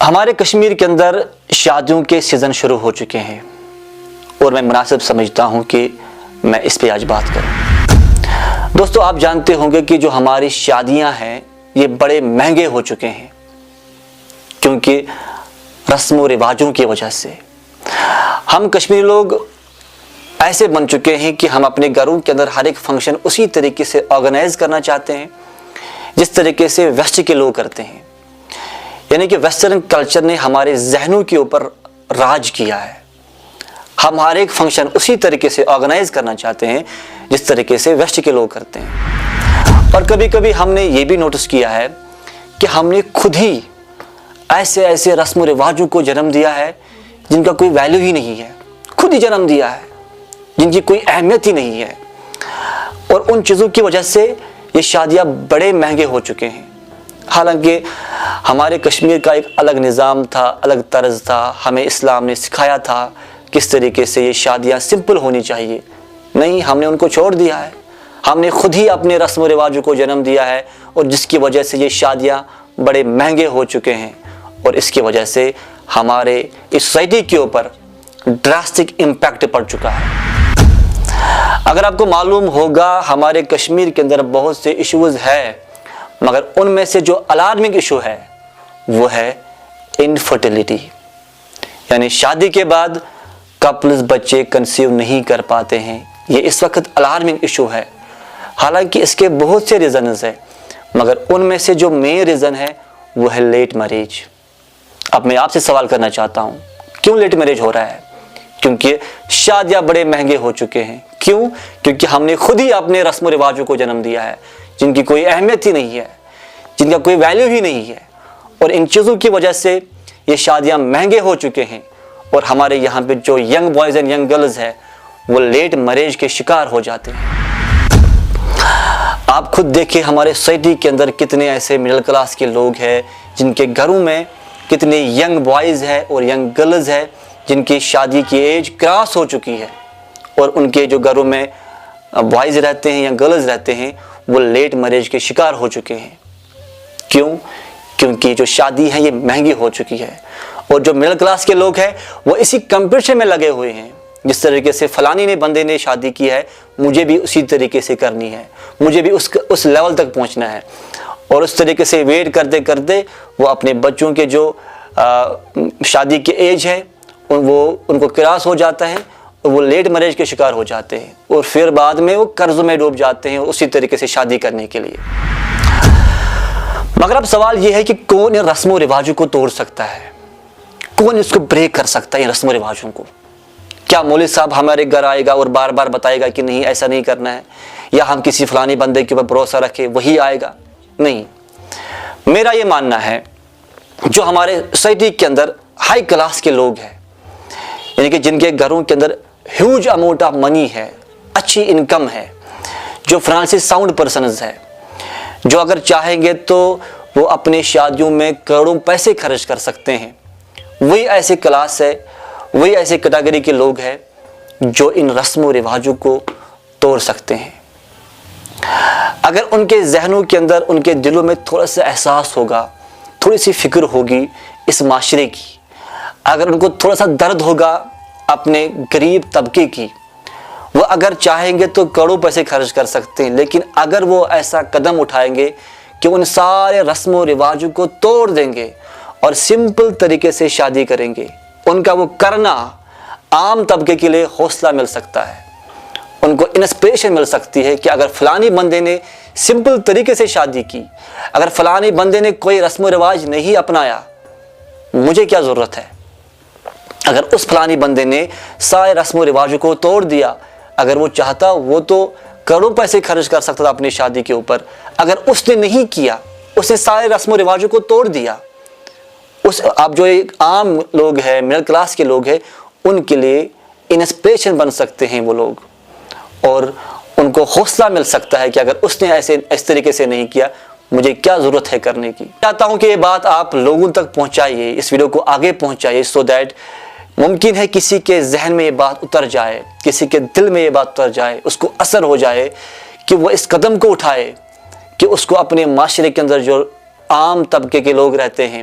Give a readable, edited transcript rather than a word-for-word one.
ہمارے کشمیر کے اندر شادیوں کے سیزن شروع ہو چکے ہیں اور میں مناسب سمجھتا ہوں کہ میں اس پہ آج بات کروں۔ دوستو، آپ جانتے ہوں گے کہ جو ہماری شادیاں ہیں یہ بڑے مہنگے ہو چکے ہیں کیونکہ رسم و رواجوں کی وجہ سے ہم کشمیری لوگ ایسے بن چکے ہیں کہ ہم اپنے گھروں کے اندر ہر ایک فنکشن اسی طریقے سے آرگنائز کرنا چاہتے ہیں جس طریقے سے ویسٹ کے لوگ کرتے ہیں، یعنی کہ ویسٹرن کلچر نے ہمارے ذہنوں کے اوپر راج کیا ہے۔ ہم ہر ایک فنکشن اسی طریقے سے آرگنائز کرنا چاہتے ہیں جس طریقے سے ویسٹ کے لوگ کرتے ہیں، اور کبھی کبھی ہم نے یہ بھی نوٹس کیا ہے کہ ہم نے خود ہی ایسے رسم و رواجوں کو جنم دیا ہے جن کا کوئی ویلیو ہی نہیں ہے، خود ہی جنم دیا ہے جن کی کوئی اہمیت ہی نہیں ہے، اور ان چیزوں کی وجہ سے یہ شادیاں بڑے مہنگے ہو چکے ہیں۔ حالانکہ ہمارے کشمیر کا ایک الگ نظام تھا، الگ طرز تھا، ہمیں اسلام نے سکھایا تھا کس طریقے سے یہ شادیاں سمپل ہونی چاہیے، نہیں، ہم نے ان کو چھوڑ دیا ہے۔ ہم نے خود ہی اپنے رسم و رواجوں کو جنم دیا ہے اور جس کی وجہ سے یہ شادیاں بڑے مہنگے ہو چکے ہیں، اور اس کی وجہ سے ہمارے اس سوسائٹی کے اوپر ڈراسٹک امپیکٹ پڑ چکا ہے۔ اگر آپ کو معلوم ہوگا ہمارے کشمیر کے اندر بہت سے ایشوز ہیں، مگر ان میں سے جو الارمنگ ایشو ہے وہ ہے انفرٹیلیٹی، یعنی شادی کے بعد کپلز بچے کنسیو نہیں کر پاتے ہیں۔ یہ اس وقت الارمنگ ایشو ہے، حالانکہ اس کے بہت سے ریزنز ہیں، مگر ان میں سے جو مین ریزن ہے وہ ہے لیٹ میرج۔ اب میں آپ سے سوال کرنا چاہتا ہوں، کیوں لیٹ میرج ہو رہا ہے؟ کیونکہ شادیاں بڑے مہنگے ہو چکے ہیں۔ کیوں؟ کیونکہ ہم نے خود ہی اپنے رسم و رواجوں کو جنم دیا ہے جن کی کوئی اہمیت ہی نہیں ہے، جن کا کوئی ویلیو ہی نہیں ہے، اور ان چیزوں کی وجہ سے یہ شادیاں مہنگے ہو چکے ہیں، اور ہمارے یہاں پہ جو young boys and young girls ہیں وہ لیٹ میرج کے شکار ہو جاتے ہیں۔ آپ خود دیکھیں ہمارے سوسائٹی کے اندر کتنے ایسے مڈل کلاس کے لوگ ہیں جن کے گھروں میں کتنے ینگ بوائز ہیں اور ینگ گرلز ہیں جن کی شادی کی ایج کراس ہو چکی ہے، اور ان کے جو گھروں میں بوائز رہتے ہیں یا گرلز رہتے ہیں وہ لیٹ میرج کے شکار ہو چکے ہیں۔ کیوں؟ کیونکہ جو شادی ہے یہ مہنگی ہو چکی ہے، اور جو مڈل کلاس کے لوگ ہیں وہ اسی کمپٹیشن میں لگے ہوئے ہیں، جس طریقے سے فلانی نے بندے نے شادی کی ہے مجھے بھی اسی طریقے سے کرنی ہے، مجھے بھی اس لیول تک پہنچنا ہے، اور اس طریقے سے ویٹ کرتے کرتے وہ اپنے بچوں کے جو شادی کے ایج ہے وہ ان کو کراس ہو جاتا ہے، اور وہ لیٹ میرج کے شکار ہو جاتے ہیں، اور پھر بعد میں وہ قرض میں ڈوب جاتے ہیں اسی طریقے سے شادی کرنے کے لیے۔ مگر اب سوال یہ ہے کہ کون ان رسم و رواجوں کو توڑ سکتا ہے؟ کون اس کو بریک کر سکتا ہے ان رسم و رواجوں کو؟ کیا مولوی صاحب ہمارے گھر آئے گا اور بار بار بتائے گا کہ نہیں ایسا نہیں کرنا ہے، یا ہم کسی فلانی بندے کے اوپر بھروسہ رکھے وہی آئے گا؟ نہیں، میرا یہ ماننا ہے جو ہمارے سوسائٹی کے اندر ہائی کلاس کے لوگ ہیں، یعنی کہ جن کے گھروں کے اندر ہیوج اماؤنٹ آف منی ہے، اچھی انکم ہے، جو فنانشلی ساؤنڈ پرسنز ہے، جو اگر چاہیں گے تو وہ اپنے شادیوں میں کروڑوں پیسے خرچ کر سکتے ہیں، وہی ایسے کلاس ہے، وہی ایسے کیٹیگری کے لوگ ہیں جو ان رسم و رواجوں کو توڑ سکتے ہیں۔ اگر ان کے ذہنوں کے اندر، ان کے دلوں میں تھوڑا سا احساس ہوگا، تھوڑی سی فکر ہوگی اس معاشرے کی، اگر ان کو تھوڑا سا درد ہوگا اپنے غریب طبقے کی، وہ اگر چاہیں گے تو کروڑوں پیسے خرچ کر سکتے ہیں، لیکن اگر وہ ایسا قدم اٹھائیں گے کہ ان سارے رسم و رواجوں کو توڑ دیں گے اور سمپل طریقے سے شادی کریں گے، ان کا وہ کرنا عام طبقے کے لیے حوصلہ مل سکتا ہے، ان کو انسپریشن مل سکتی ہے کہ اگر فلانی بندے نے سمپل طریقے سے شادی کی، اگر فلانی بندے نے کوئی رسم و رواج نہیں اپنایا، مجھے کیا ضرورت ہے؟ اگر اس فلانی بندے نے سارے رسم و رواجوں کو توڑ دیا، اگر وہ چاہتا وہ تو کروڑوں پیسے خرچ کر سکتا تھا اپنی شادی کے اوپر، اگر اس نے نہیں کیا، اس نے سارے رسم و رواجوں کو توڑ دیا، اب جو ایک عام لوگ ہیں، مڈل کلاس کے لوگ ہیں، ان کے لیے انسپریشن بن سکتے ہیں وہ لوگ، اور ان کو حوصلہ مل سکتا ہے کہ اگر اس نے اس طریقے سے نہیں کیا، مجھے کیا ضرورت ہے کرنے کی۔ چاہتا ہوں کہ یہ بات آپ لوگوں تک پہنچائیے، اس ویڈیو کو آگے پہنچائیے، سو دیٹ ممکن ہے کسی کے ذہن میں یہ بات اتر جائے، کسی کے دل میں یہ بات اتر جائے، اس کو اثر ہو جائے کہ وہ اس قدم کو اٹھائے کہ اس کو اپنے معاشرے کے اندر جو عام طبقے کے لوگ رہتے ہیں